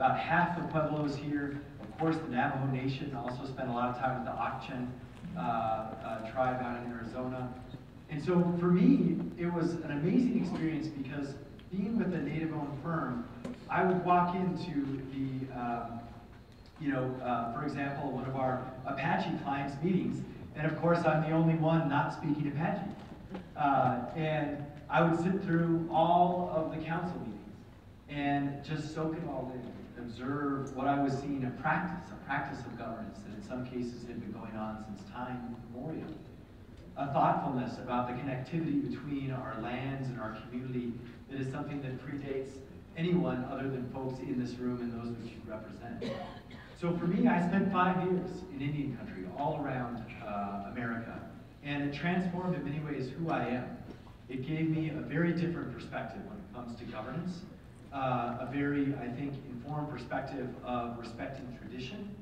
about half the Pueblos here. Of course, the Navajo Nation also spent a lot of time with the Akchin tribe out in Arizona. And so for me, it was an amazing experience because being with a native-owned firm, I would walk into the, for example, one of our Apache clients' meetings, and of course I'm the only one not speaking Apache. And I would sit through all of the council meetings and just soak it all in, observe what I was seeing, a practice of governance that in some cases had been going on since time immemorial. A thoughtfulness about the connectivity between our lands and our community that is something that predates anyone other than folks in this room and those which you represent. So for me, I spent 5 years in Indian country, all around America, and it transformed in many ways who I am. It gave me a very different perspective when it comes to governance, a very, I think, informed perspective of respecting tradition,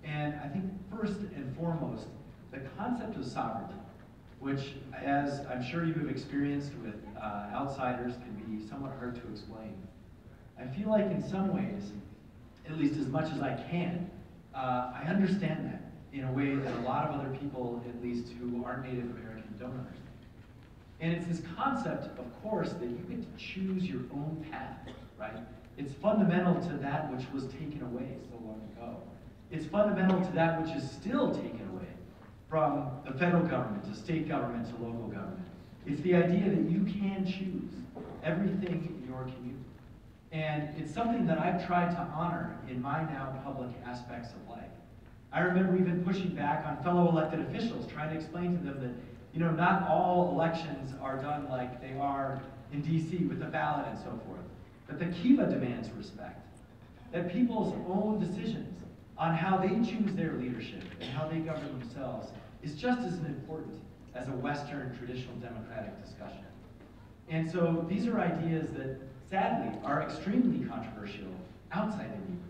and I think first and foremost, the concept of sovereignty, which, as I'm sure you have experienced with outsiders, can be somewhat hard to explain. I feel like in some ways, at least as much as I can, I understand that in a way that a lot of other people, at least who aren't Native American, don't understand. And it's this concept, of course, that you get to choose your own path, right? It's fundamental to that which was taken away so long ago. It's fundamental to that which is still taken away from the federal government to state government to local government. It's the idea that you can choose everything in your community. And it's something that I've tried to honor in my now public aspects of life. I remember even pushing back on fellow elected officials, trying to explain to them that, not all elections are done like they are in DC with the ballot and so forth. That the Kiva demands respect. That people's own decisions on how they choose their leadership and how they govern themselves is just as important as a Western traditional democratic discussion. And so these are ideas that, sadly, are extremely controversial outside Indian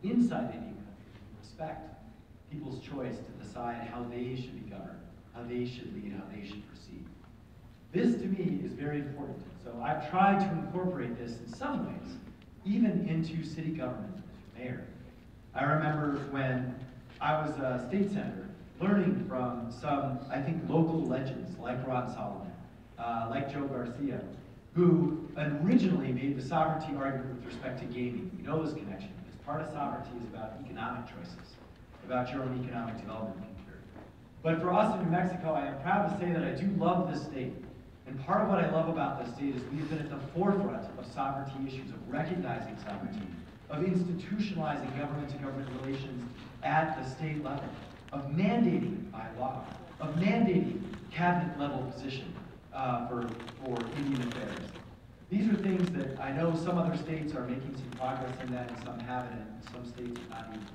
country. Inside Indian country, respect people's choice to decide how they should be governed, how they should lead, how they should proceed. This, to me, is very important. So I've tried to incorporate this in some ways, even into city government as mayor. I remember when I was a state senator, learning from some, I think, local legends like Ron Solomon, like Joe Garcia, who originally made the sovereignty argument with respect to gaming. You know this connection, because part of sovereignty is about economic choices, about your own economic development concern. But for us in New Mexico, I am proud to say that I do love this state. And part of what I love about this state is we have been at the forefront of sovereignty issues, of recognizing sovereignty, of institutionalizing government-to-government relations at the state level, of mandating by law, of mandating cabinet-level position for Indian affairs. These are things that I know some other states are making some progress in that, and some haven't, and some states are not even.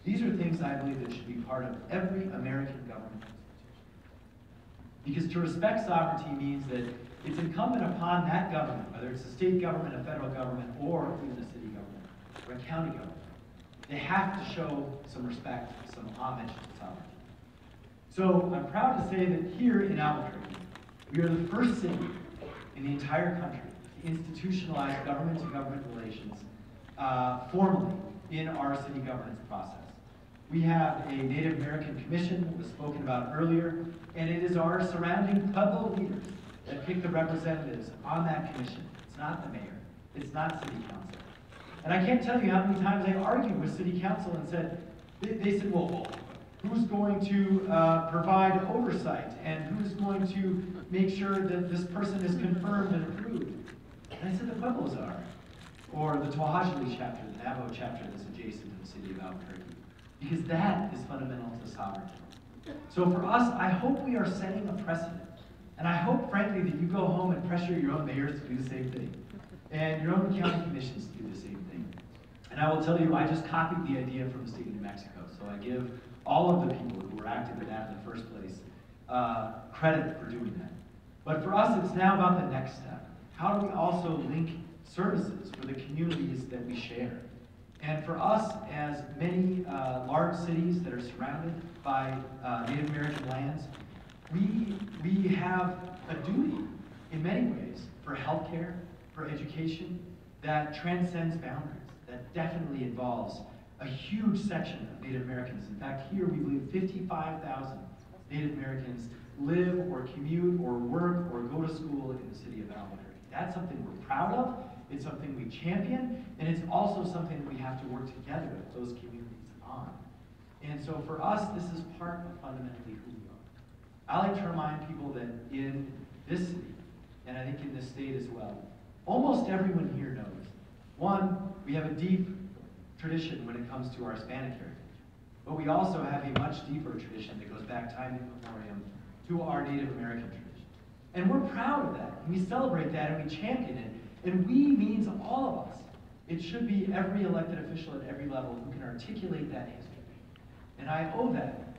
These are things I believe that should be part of every American government institution. Because to respect sovereignty means that it's incumbent upon that government, whether it's a state government, a federal government, or even a city government, or a county government, they have to show some respect, some homage to sovereignty. So I'm proud to say that here in Albuquerque, we are the first city in the entire country to institutionalize government-to-government relations formally in our city governance process. We have a Native American Commission that was spoken about earlier, and it is our surrounding Pueblo leaders that pick the representatives on that commission. It's not the mayor. It's not city council. And I can't tell you how many times I argued with city council and said, they said, well, who's going to provide oversight, and who's going to make sure that this person is confirmed and approved? And I said, the Pueblos are. Or the To'ahajili chapter, the Navajo chapter that's adjacent to the city of Albuquerque. Because that is fundamental to sovereignty. So for us, I hope we are setting a precedent. And I hope, frankly, that you go home and pressure your own mayors to do the same thing. And your own county commissions to do the same thing. And I will tell you, I just copied the idea from the state of New Mexico. So I give all of the people who were active in that in the first place credit for doing that. But for us, it's now about the next step. How do we also link services for the communities that we share? And for us, as many large cities that are surrounded by Native American lands, we have a duty, in many ways, for healthcare, for education, that transcends boundaries, that definitely involves a huge section of Native Americans. In fact, here we believe 55,000 Native Americans live or commute or work or go to school in the city of Albuquerque. That's something we're proud of, it's something we champion, and it's also something that we have to work together with those communities on. And so for us, this is part of fundamentally who we are. I like to remind people that in this city, and I think in this state as well, almost everyone here knows, one, we have a deep tradition when it comes to our Hispanic heritage, but we also have a much deeper tradition that goes back time immemorial to our Native American tradition. And we're proud of that, and we celebrate that, and we champion it. And we means all of us. It should be every elected official at every level who can articulate that history. And I owe that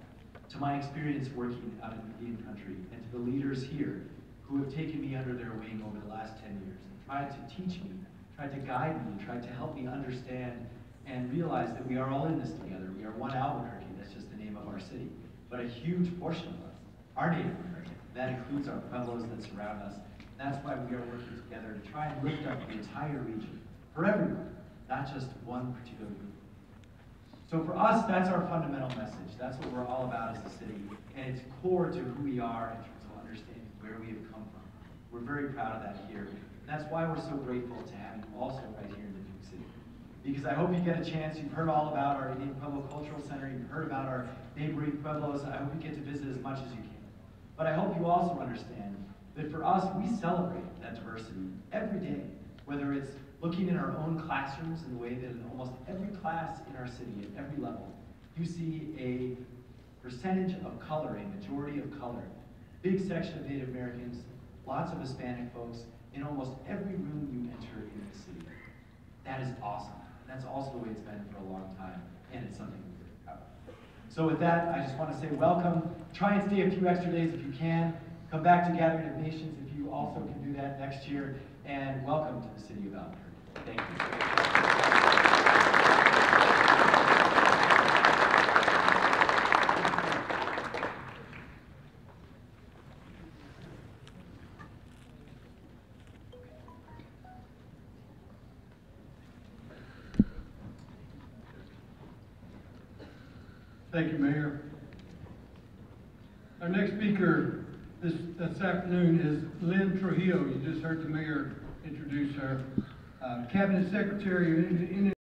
to my experience working out in the Indian country and to the leaders here who have taken me under their wing over the last 10 years and tried to teach me, tried to guide me, tried to help me understand and realize that we are all in this together. We are one Albuquerque, that's just the name of our city. But a huge portion of us are Native American. That includes our pueblos that surround us. That's why we are working together to try and lift up the entire region for everyone, not just one particular group. So for us, that's our fundamental message. That's what we're all about as a city, and it's core to who we are in terms of understanding where we have come from. We're very proud of that here, and that's why we're so grateful to have you also right here in the Duke City. Because I hope you get a chance, you've heard all about our Indian Pueblo Cultural Center, you've heard about our neighboring pueblos, I hope you get to visit as much as you can. But I hope you also understand that for us, we celebrate that diversity every day, whether it's looking in our own classrooms in the way that in almost every class in our city, at every level, you see a percentage of color, a majority of color, big section of Native Americans, lots of Hispanic folks, in almost every room you enter in the city. That is awesome. That's also the way it's been for a long time, and it's something we're very proud of. So with that, I just want to say welcome. Try and stay a few extra days if you can. Come back to Gathering of Nations if you also can do that next year, and welcome to the city of Albuquerque. Thank you. Thank you, Mayor. Our next speaker this afternoon is Lynn Trujillo. You just heard the mayor introduce her. Cabinet Secretary of